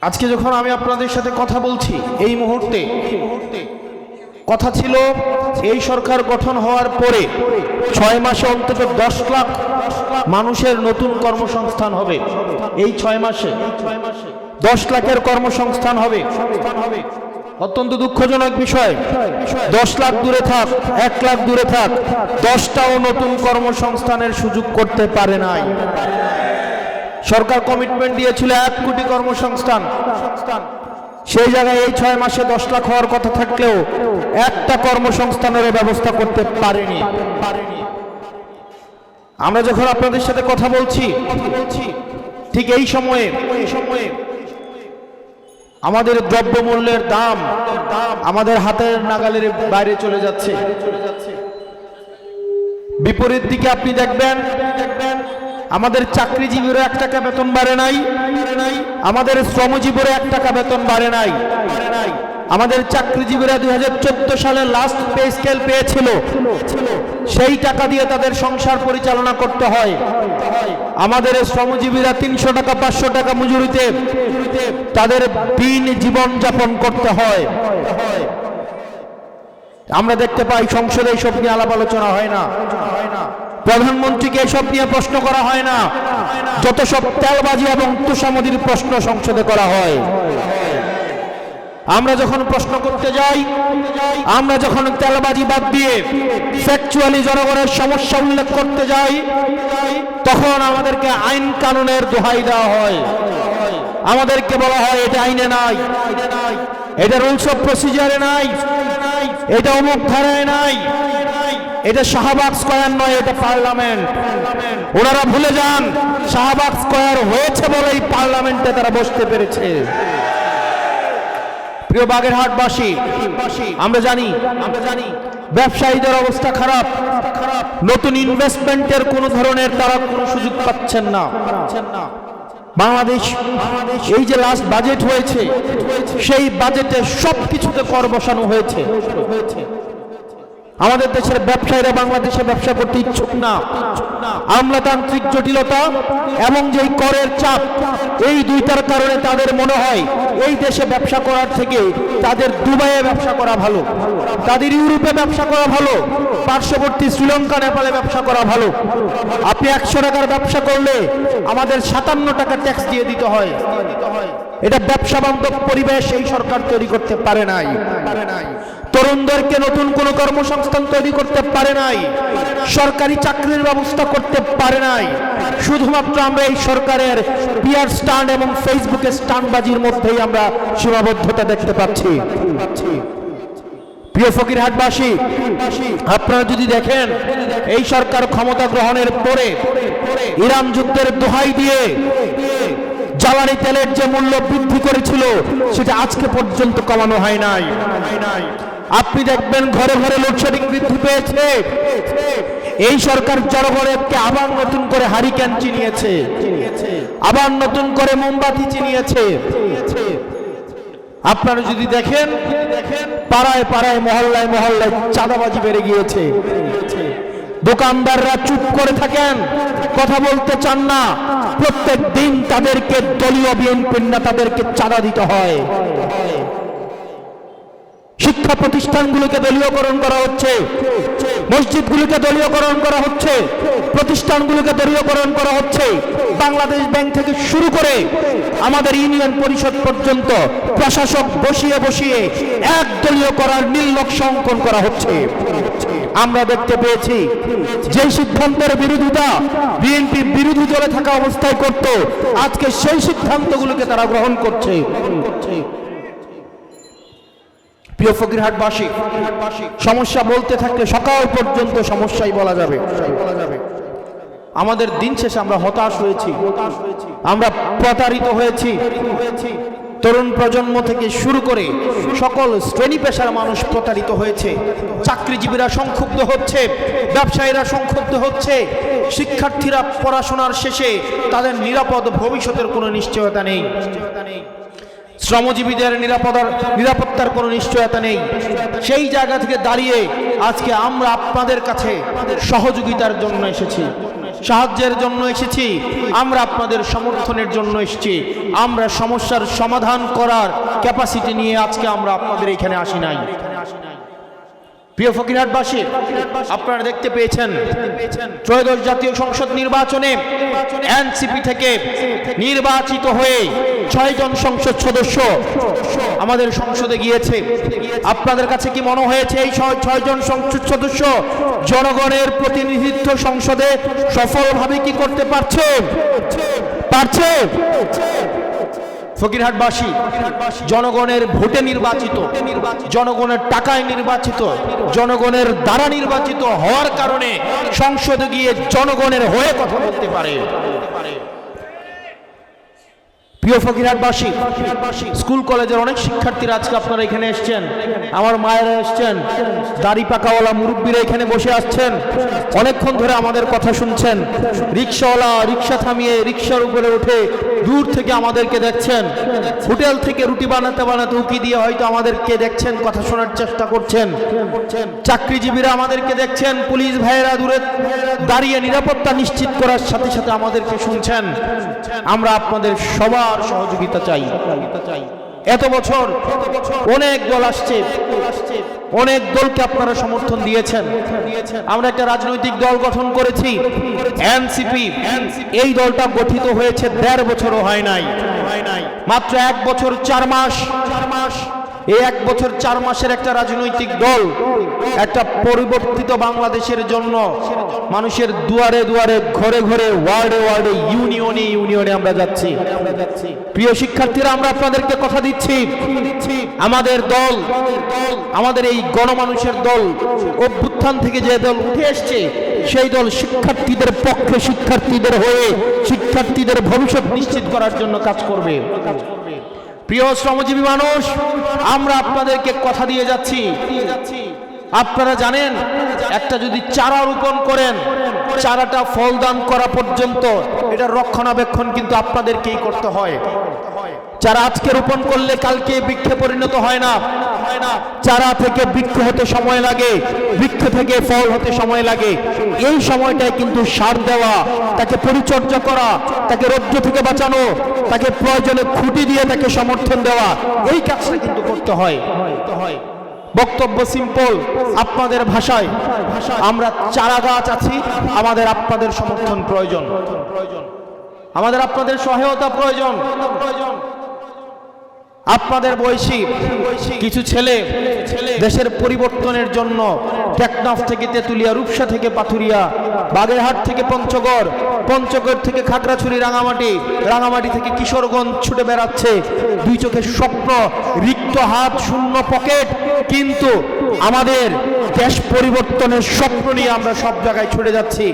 আজকে যখন আমি আপনাদের সাথে কথা বলছি এই মুহূর্তে কথা ছিল এই সরকার গঠন হওয়ার পরে 6 মাসে অন্তত 10 লাখ মানুষের নতুন কর্মসংস্থান হবে। এই 6 মাসে 10 লাখের কর্মসংস্থান হবে। অত্যন্ত দুঃখজনক বিষয়, 10 লাখ দূরে থাক, 1 লাখ দূরে থাক, 10টাও নতুন কর্মসংস্থানের সুযোগ করতে পারে নাই। সরকার কমিটমেন্ট দিয়েছিল 1 কোটি কর্মসংস্থান, সেই জায়গায় এই 6 মাসে 10 লাখ হওয়ার কথা থাকলেও একটা কর্মসংস্থানের ব্যবস্থা করতে পারেনি। আমরা যখন আপনাদের সাথে কথা বলছি ঠিক এই সময়ে আমাদের দ্রব্যমূল্যের দাম আমাদের হাতের নাগালের বাইরে চলে যাচ্ছে। বিপরীত দিকে আপনি দেখবেন আমাদের চাকরিজীবীরা 1 টাকা বেতন বাড়ে নাই, আমাদের শ্রমজীবীরা 1 টাকা বেতন বাড়ে নাই। আমাদের চাকরিজীবীরা 2014 সালে লাস্ট পে স্কেল পেয়েছিল, সেই টাকা দিয়ে তাদের সংসার পরিচালনা করতে হয়। আমাদের শ্রমজীবীরা 300 টাকা 500 টাকা মজুরিতে তাদের দিন জীবন যাপন করতে হয়। আমরা দেখতে পাই সংসদে এইসব নিয়ে আলাপ আলোচনা হয় না, প্রধানমন্ত্রীকে এসব নিয়ে প্রশ্ন করা হয় না, যত সব তেলবাজি এবং তুষামদির প্রশ্ন সংসদে করা হয়। আমরা যখন প্রশ্ন করতে যাই, আমরা যখন তেলবাজি বাদ দিয়ে ফ্যাকচুয়ালি জনগণের সমস্যা উল্লেখ করতে যাই, তখন আমাদেরকে আইন কানুনের দোহাই দেওয়া হয়। আমাদেরকে বলা হয় এটা আইনে নাই, এটা রুলস অফ প্রসিজারে নাই, এটা অমুক ধারায় নাই, এটা শাহবাগ স্কয়ার নয়, এটা পার্লামেন্ট। ওনারা ভুলে যান শাহবাগ স্কয়ার হয়েছে বলেই পার্লামেন্টে তারা বসতে পেরেছে। প্রিয় বাগেরহাটবাসী, আমরা জানি ব্যবসায়ীদের অবস্থা খারাপ, নতুন ইনভেস্টমেন্টের কোন ধরনের তারা কোনো সুযোগ পাচ্ছেন না। বাংলাদেশ এই যে লাস্ট বাজেট হয়েছে, সেই বাজেটে সবকিছুতে কর বসানো হয়েছে। আমাদের দেশের ব্যবসায়ীরা বাংলাদেশে ব্যবসা করতে ইচ্ছুক না। আমলাতান্ত্রিক জটিলতা এবং যেই করের চাপ, এই দুইটার কারণে তাদের মনে হয় এই দেশে ব্যবসা করার থেকে তাদের দুবাইয়ে ব্যবসা করা ভালো, তাদের ইউরোপে ব্যবসা করা ভালো, পার্শ্ববর্তী শ্রীলঙ্কা নেপালে ব্যবসা করা ভালো। আপনি 100 টাকার ব্যবসা করলে আমাদের 57 টাকা ট্যাক্স দিয়ে দিতে হয়। এটা ব্যবসা বান্ধব পরিবেশ এই সরকার তৈরি করতে পারে নাই। তরুণদেরকে নতুন কোন কর্মসংস্থান তৈরি করতে পারে নাই, সরকারি চাকরির ব্যবস্থা করতে পারে নাই। শুধুমাত্র আমরা এই সরকারের পিয়ার স্টান্ট এবং ফেসবুকে স্টান্টবাজির মধ্যেই আমরা সীমাবদ্ধতা দেখতে পাচ্ছি। প্রিয় ফকিরহাটবাসী, আপনারা যদি দেখেন এই সরকার ক্ষমতা গ্রহণের পরে ইরান যুদ্ধের দোহাই দিয়ে জ্বালানি তেলের যে মূল্য বৃদ্ধি করেছিল সেটা আজকে পর্যন্ত কমানো হয় নাই। আপনি দেখবেন ঘরে ঘরে লোডশেডিং বৃদ্ধি পেয়েছে। এই সরকার জনগণকে আবার নতুন করে হারিকেন চিনিয়েছে, আবার নতুন করে মোমবাতি চিনিয়েছে। আপনারা যদি দেখেন পাড়ায় পাড়ায় মহল্লায় মহল্লায় চাঁদাবাজি বেড়ে গিয়েছে। দোকানদাররা চুপ করে থাকেন, কথা বলতে চান না। প্রত্যেক দিন তাদেরকে দলীয় বিএনপির নেতাদেরকে চাঁদা দিতে হয়। শিক্ষা প্রতিষ্ঠানগুলোকে দলীয়করণ করা হচ্ছে, মসজিদগুলোকে দলীয়করণ করা হচ্ছে, প্রতিষ্ঠানগুলোকে দলীয়করণ করা হচ্ছে। বাংলাদেশ ব্যাংক থেকে শুরু করে আমাদের ইউনিয়ন পরিষদ পর্যন্ত প্রশাসক বসিয়ে বসিয়ে এক দলীয় করার নীল নকশা অঙ্কন করা হচ্ছে। আমরা দেখতে পেয়েছি যে সিদ্ধান্তের বিরোধিতা বিএনপি বিরোধী দলে থাকা অবস্থায় করত, আজকে সেই সিদ্ধান্তগুলোকে তারা গ্রহণ করছে। প্রিয় ফকিরহাটবাসী, সমস্যা বলতে থাকলে সকাল পর্যন্ত সমস্যাই বলা যাবে। আমাদের দিন শেষে আমরা হতাশ হয়েছি, আমরা প্রতারিত হয়েছি। তরুণ প্রজন্ম থেকে শুরু করে সকল শ্রেণী পেশার মানুষ প্রতারিত হয়েছে। চাকরিজীবীরা সংক্ষুব্ধ হচ্ছে, ব্যবসায়ীরা সংক্ষুব্ধ হচ্ছে, শিক্ষার্থীরা পড়াশোনার শেষে তাদের নিরাপদ ভবিষ্যতের কোনো নিশ্চয়তা নেই, শ্রমজীবীদের নিরাপত্তার কোনো নিশ্চয়তা নেই। সেই জায়গা থেকে দাঁড়িয়ে আজকে আমরা আপনাদের কাছে সহযোগিতার জন্য এসেছি। সাহায্যের জন্য এসেছি, আমরা আপনাদের সমর্থনের জন্য এসেছি। আমরা সমস্যার সমাধান করার ক্যাপাসিটি নিয়ে আজকে আমরা আপনাদের এখানে আসি নাই। প্রিয় ফকিরহাটবাসী, আপনারা দেখতে পেয়েছেন ত্রয়োদশ জাতীয় সংসদ নির্বাচনে এনসিপি থেকে নির্বাচিত হয়ে 6 জন সংসদ সদস্য আমাদের সংসদে গিয়েছে। আপনাদের কাছে কি মনে হয়েছে এই 6 জন সংসদ সদস্য জনগণের প্রতিনিধিত্ব সংসদে সফলভাবে কি করতে পারছে? ফকিরহাটবাসী জনগণের ভোটে নির্বাচিত, জনগণের টাকায় নির্বাচিত, জনগণের দ্বারা নির্বাচিত হওয়ার কারণে সংসদে গিয়ে জনগণের হয়ে কথা বলতে পারে। প্রিয় ফকিরহাটবাসী, স্কুল কলেজের অনেক শিক্ষার্থীরা আজকে আপনারা এখানে এসেছেন, আমার মায়েরা এসেছেন, দাড়ি পাকাওয়ালা মুরব্বীরা এখানে বসে আসছেন, অনেকক্ষণ ধরে আমাদের কথা শুনছেন। রিক্সাওয়ালা রিক্সা থামিয়ে রিক্সার উপরে উঠে দূর থেকে আমাদেরকে দেখছেন। হোটেল থেকে রুটি বানাতে বানাতে উকি দিয়ে হয়তো আমাদেরকে দেখছেন, কথা শোনার চেষ্টা করছেন। চাকরিজীবীরা আমাদেরকে দেখছেন, পুলিশ ভাইয়েরা দূরে দাঁড়িয়ে নিরাপত্তা নিশ্চিত করার সাথে সাথে আমাদেরকে শুনছেন। আমরা আপনাদের সবার সহযোগিতা চাই। এত বছর অনেক দল আসছে, অনেক দলকে আপনারা সমর্থন দিয়েছেন। আমরা একটা রাজনৈতিক দল গঠন করেছি এনসিপি। এই দলটা গঠিত হয়েছে 1.5 বছরও হয় নাই, মাত্র 1 বছর 4 মাস। এই 1 বছর 4 মাসের একটা রাজনৈতিক দল একটা পরিবর্তিত বাংলাদেশের জন্য মানুষের দুয়ারে দুয়ারে, ঘরে ঘরে, ওয়ার্ডে ওয়ার্ডে, ইউনিয়নে ইউনিয়নে আমরা যাচ্ছি। প্রিয় শিক্ষার্থীরা, আমরা আপনাদেরকে কথা দিচ্ছি, আমাদের দল, আমাদের এই গণমানুষের দল, অভ্যুত্থান থেকে যে দল উঠে এসছে সেই দল শিক্ষার্থীদের পক্ষে, শিক্ষার্থীদের হয়ে, শিক্ষার্থীদের ভবিষ্যৎ নিশ্চিত করার জন্য কাজ করবে। প্রিয় শ্রমজীবী মানুষ, আমরা আপনাদেরকে কথা দিয়ে যাচ্ছি, আপনারা জানেন একটা যদি চারা রোপণ করেন, চারাটা ফলদান করা পর্যন্ত এটার রক্ষণাবেক্ষণ কিন্তু আপনাদেরকেই করতে হয়। চারা আজকে রোপণ করলে কালকে বৃক্ষে পরিণত হয় না। চারা থেকে বৃক্ষ হতে সময় লাগে, বৃক্ষ থেকে ফল হতে সময় লাগে। এই সময়টায় কিন্তু সার দেওয়া, তাকে পরিচর্যা করা, তাকে রৌদ্র থেকে বাঁচানো, তাকে প্রয়োজনে খুঁটি দিয়ে তাকে সমর্থন দেওয়া, এই কাজটা কিন্তু করতে হয়। বক্তব্য সিম্পল, আপনাদের ভাষায়, আমরা চারা গাছ আছি, আমাদের আপনাদের সমর্থন প্রয়োজন, আমাদের আপনাদের সহায়তা প্রয়োজন। আপনাদের বয়সী কিছু ছেলে দেশের পরিবর্তনের জন্য টেকনাফ থেকে তেতুলিয়া, রূপসা থেকে পাথুরিয়া, বাগেরহাট থেকে পঞ্চগড়, পঞ্চগড় থেকে খাগড়াছড়ি, রাঙামাটি, রাঙামাটি থেকে কিশোরগঞ্জ ছুটে বেড়াচ্ছে। 2 চোখের স্বপ্ন, রিক্ত হাত, শূন্য পকেট, কিন্তু আমাদের দেশ পরিবর্তনের স্বপ্ন নিয়ে আমরা সব জায়গায় ছুটে যাচ্ছি।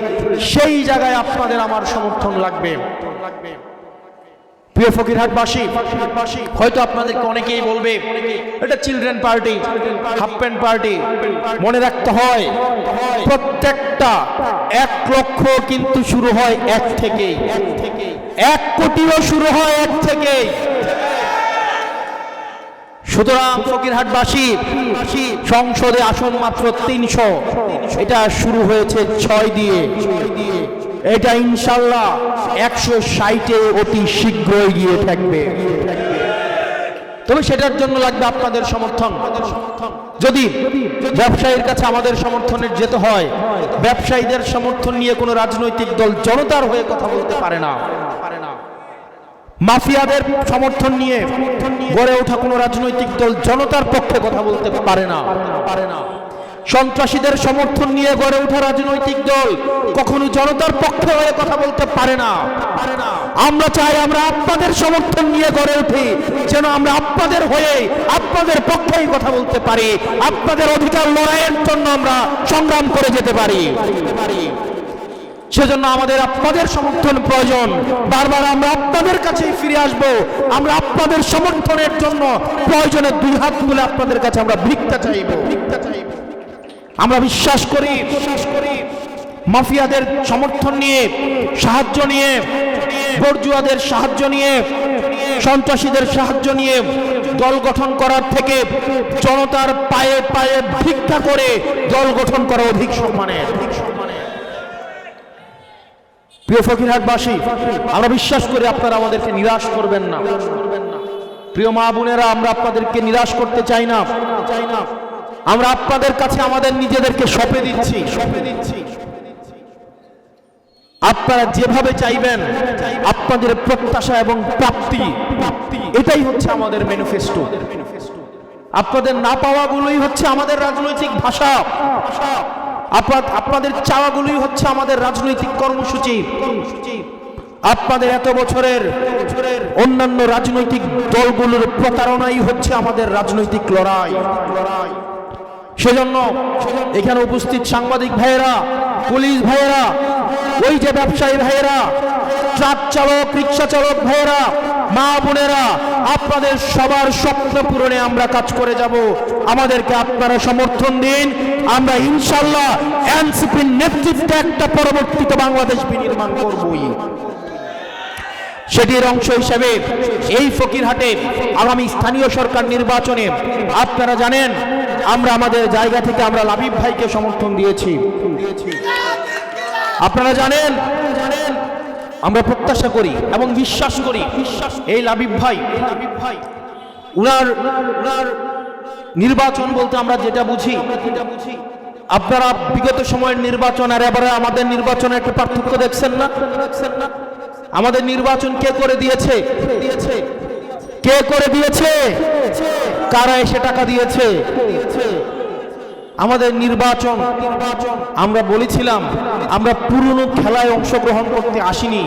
সেই জায়গায় আপনাদের আমার সমর্থন লাগবে। প্রিয় ফকিরহাটবাসী, হয়তো আপনাদেরকে অনেকেই বলবে এটা children party, half pant party. মনে রাখতে হয় প্রত্যেকটা 1 লক্ষ কিন্তু শুরু হয় 1 থেকেই, 1 কোটিও শুরু হয় 1 থেকেই। সুতরাং ফকিরহাটবাসী, সংসদে আসন মাত্র 300, এটা শুরু হয়েছে 6 দিয়ে। এটা ইনশাল্লাহ 160-এ অতি শীঘ্রই গিয়ে থাকবে। তবে সেটার জন্য লাগবে আপনাদের সমর্থন। যদি ব্যবসায়ীর কাছে আমাদের সমর্থনের যেতে হয়, ব্যবসায়ীদের সমর্থন নিয়ে কোনো রাজনৈতিক দল জনতার হয়ে কথা বলতে পারে না। মাফিয়াদের সমর্থন নিয়ে গড়ে ওঠা কোনো রাজনৈতিক দল জনতার পক্ষে কথা বলতে পারে না। সন্ত্রাসীদের সমর্থন নিয়ে গড়ে ওঠা রাজনৈতিক দল কখনো জনতার পক্ষে হয়ে কথা বলতে পারে না। আমরা চাই আমরা আপনাদের সমর্থন নিয়ে গড়ে উঠি, যেন আমরা আপনাদের হয়ে, আপনাদের পক্ষেই কথা বলতে পারি, আপনাদের অধিকার লড়াইয়ের জন্য আমরা সংগ্রাম করে যেতে পারি। সেজন্য আমাদের আপনাদের সমর্থন প্রয়োজন। বারবার আমরা আপনাদের কাছেই ফিরে আসব। আমরা আপনাদের সমর্থনের জন্য প্রয়োজনে 2 হাত তুলে আপনাদের কাছে আমরা ভিক্ষা চাইব। আমরা বিশ্বাস করি মাফিয়াদের সমর্থন নিয়ে, সাহায্য নিয়ে, বর্জুয়াদের সাহায্য নিয়ে, সন্ত্রাসীদের সাহায্য নিয়ে দল গঠন করার থেকে জনতার পায়ে পায়ে ভিক্ষা করে দল গঠন করা অধিক সম্মানের। প্রিয় ফকিরহাটবাসী, আমরা বিশ্বাস করি আপনারা আমাদেরকে নিরাশ করবেন না। প্রিয় মা বোনেরা, আমরা আপনাদেরকে নিরাশ করতে চাই না। আমরা আপনাদের কাছে আমাদের নিজেদেরকে সঁপে দিচ্ছি। আপনারা যেভাবে চাইবেন, আপনাদের প্রত্যাশা এবং প্রাপ্তি, এটাই হচ্ছে আমাদের ম্যানিফেস্টো। আপনাদের না পাওয়াগুলোই হচ্ছে আমাদের রাজনৈতিক ভাষা, আপনাদের চাওয়াগুলোই হচ্ছে আমাদের রাজনৈতিক কর্মসূচি। আপনাদের এত বছরের অন্যান্য রাজনৈতিক দলগুলোর প্রতারণাই হচ্ছে আমাদের রাজনৈতিক লড়াই। সেজন্য এখানে উপস্থিত সাংবাদিক ভাইয়েরা, পুলিশ ভাইয়েরা, ওই যে ব্যবসায়ী ভাইয়েরা, ট্রাক চালক, রিক্সা চালক ভাইয়েরা, মা বোনেরা, আপনাদের সবার স্বপ্ন পূরণে আমরা কাজ করে যাব। আমাদেরকে আপনারা সমর্থন দিন। আমরা ইনশাআল্লাহ এনসিপির নেতৃত্বে একটা পরবর্তীতে বাংলাদেশ বিনির্মাণ করবই। সেটির অংশ হিসেবে এই ফকিরহাটে আগামী স্থানীয় সরকার নির্বাচনে আপনারা জানেন আমরা আমাদের জায়গা থেকে আমরা লাবিব ভাইকে সমর্থন দিয়েছি। আপনারা জানেন আমরা প্রত্যাশা করি এবং বিশ্বাস করি এই লাবিব ভাই উনার নির্বাচন বলতে আমরা যেটা বুঝি, আপনারা বিগত সময়ের নির্বাচন আর এবারে আমাদের নির্বাচনের একটা পার্থক্য দেখছেন না? আমাদের নির্বাচন কে করে দিয়েছে? কে করে দিয়েছে? কারা এসে টাকা দিয়েছে? আমাদের নির্বাচন আমরা বলেছিলাম আমরা পুরনো খেলায় অংশগ্রহণ করতে আসিনি,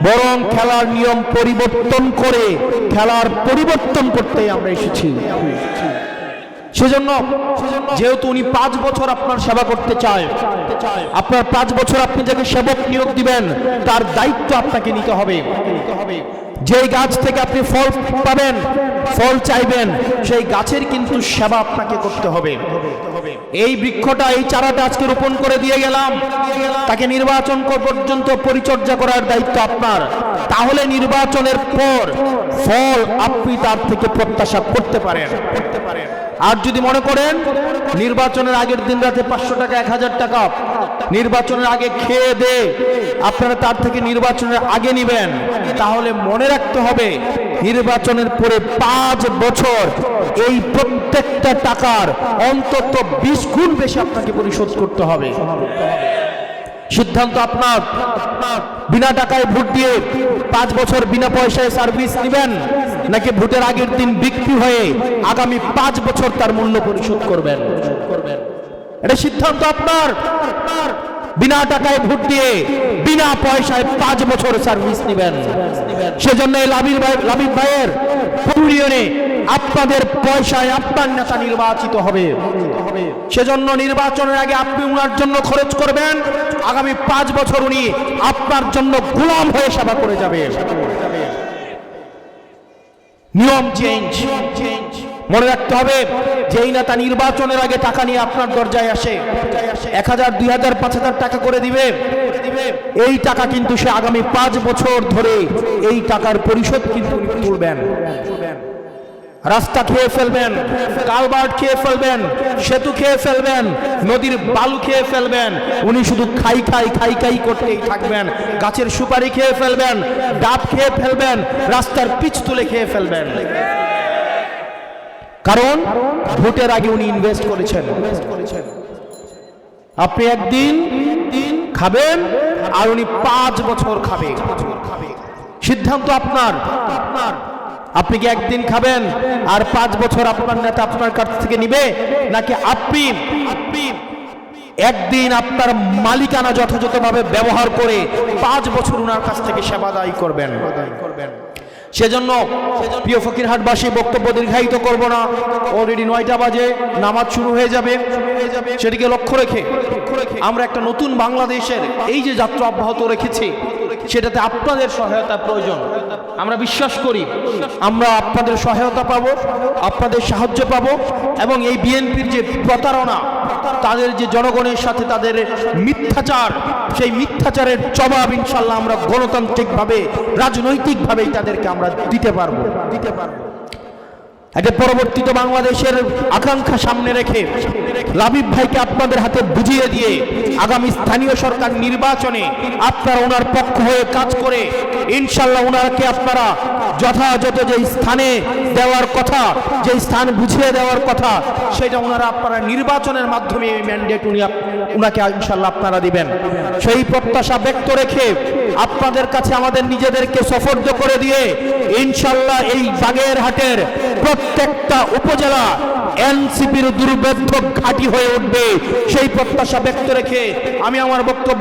বরং খেলার নিয়ম পরিবর্তন করে খেলার পরিবর্তন করতে আমরা এসেছি। সেজন্য যেহেতু উনি 5 বছর আপনার সেবা করতে চায়, আপনার 5 বছর আপনি যাকে সেবক নিয়োগ দিবেন তার দায়িত্ব আপনাকে নিতে হবে। যেই গাছ থেকে আপনি ফল পাবেন, ফল চাইবেন, সেই গাছের কিন্তু সেবা আপনাকে করতে হবে। এই বৃক্ষটা, এই চারাটা আজকে রোপণ করে দিয়ে গেলাম, তাকে নির্বাচন পর্যন্ত পরিচর্যা করার দায়িত্ব আপনার। তাহলে নির্বাচনের পর ফল আপনি তার থেকে প্রত্যাশা করতে পারেন। আর যদি মনে করেন নির্বাচনের আগের দিন রাতে 500 টাকা, 1000 টাকা নির্বাচনের আগে খেয়ে দে আপনারা তার থেকে নির্বাচনের আগে নেবেন, তাহলে মনে রাখতে হবে নির্বাচনের পরে 5 বছর এই প্রত্যেকটা টাকার অন্তত 20 গুণ বেশি আপনাকে পরিশোধ করতে হবে। সিদ্ধান্ত আপনার। বিনা টাকায় ভোট দিয়ে 5 বছর বিনা পয়সায় সার্ভিস নেবেন, নাকি ভোটের আগের দিন বিক্রি হয়ে আগামী 5 বছর তার মূল্য পরিশোধ করবেন? এটা সিদ্ধান্ত আপনার। বিনা টাকায় ভোট দিয়ে বিনা পয়সায় 5 বছর সার্ভিস নেবেন। সেজন্য লাবিব ভাইয়ের ইউনিয়নে আপনাদের পয়সায় আপনার নেতা নির্বাচিত হবে। সেজন্য নির্বাচনের আগে আপনি উনার জন্য খরচ করবেন, আগামী 5 বছর উনি আপনার জন্য গোলাম হয়ে সেবা করে যাবে। নিয়ম চেঞ্জ। মনে রাখতে হবে যেই নেতা নির্বাচনের আগে টাকা নিয়ে আপনার দরজায় আসে, 1000, 2000, 5000 টাকা করে দিবে, এই টাকা কিন্তু সে আগামী 5 বছর ধরে এই টাকার পরিশোধ কিন্তু তুলবেন। রাস্তা খেয়ে ফেলবেন, কালভার্ট খেয়ে ফেলবেন, সেতু খেয়ে ফেলবেন, নদীর বালু খেয়ে ফেলবেন, উনি শুধু খাই করতেই থাকবেন। গাছের সুপারি খেয়ে ফেলবেন, ডাব খেয়ে ফেলবেন, রাস্তার পিচ তুলে খেয়ে ফেলবেন। কারণ ভোটের আগে উনি ইনভেস্ট করেছেন। আপনি একদিন খাবেন আর উনি 5 বছর খাবে। সিদ্ধান্ত আপনার। আপনি কি একদিন খাবেন আর 5 বছর আপনার নেতা আপনার কাছ থেকে নিবে, নাকি আপনি একদিন আপনার মালিকানা যথাযথভাবে ব্যবহার করে 5 বছর ওনার কাছ থেকে সেবা দায়ী করবেন? সেজন্য প্রিয় ফকিরহাটবাসী, বক্তব্য দীর্ঘায়িত করব না, অলরেডি 9টা বাজে, নামাজ শুরু হয়ে যাবে। সেটিকে লক্ষ্য রেখে আমরা একটা নতুন বাংলাদেশের এই যে যাত্রা অব্যাহত রেখেছি, সেটাতে আপনাদের সহায়তা প্রয়োজন। আমরা বিশ্বাস করি আমরা আপনাদের সহায়তা পাবো, আপনাদের সাহায্য পাবো, এবং এই বিএনপির যে প্রতারণা, তাদের যে জনগণের সাথে তাদের মিথ্যাচার, সেই মিথ্যাচারের জবাব ইনশাল্লাহ আমরা গণতান্ত্রিকভাবে, রাজনৈতিকভাবেই তাদেরকে আমরা দিতে পারবো। এটা পরবর্তীতে বাংলাদেশের আকাঙ্ক্ষা সামনে রেখে লাবিব ভাইকে আপনাদের হাতে বুঝিয়ে দিয়ে আগামী স্থানীয় সরকার নির্বাচনে আপনারা ওনার পক্ষ হয়ে কাজ করে ইনশাল্লাহ ওনাকে আপনারা যথাযথ যে স্থানে দেওয়ার কথা, যে স্থান বুঝিয়ে দেওয়ার কথা, সেটা ওনারা আপনারা নির্বাচনের মাধ্যমে এই ম্যান্ডেট উনাকে ইনশাল্লাহ আপনারা দিবেন। সেই প্রত্যাশা ব্যক্ত রেখে আপনাদের কাছে আমাদের নিজেদেরকে সফর্দ করে দিয়ে ইনশাল্লাহ এই বাগেরহাটের প্রত্যেকটা উপজেলা এনসিপির দুর্ভেদ্য ঘাঁটি হয়ে উঠবে, সেই প্রত্যাশা ব্যক্ত রেখে আমি আমার বক্তব্য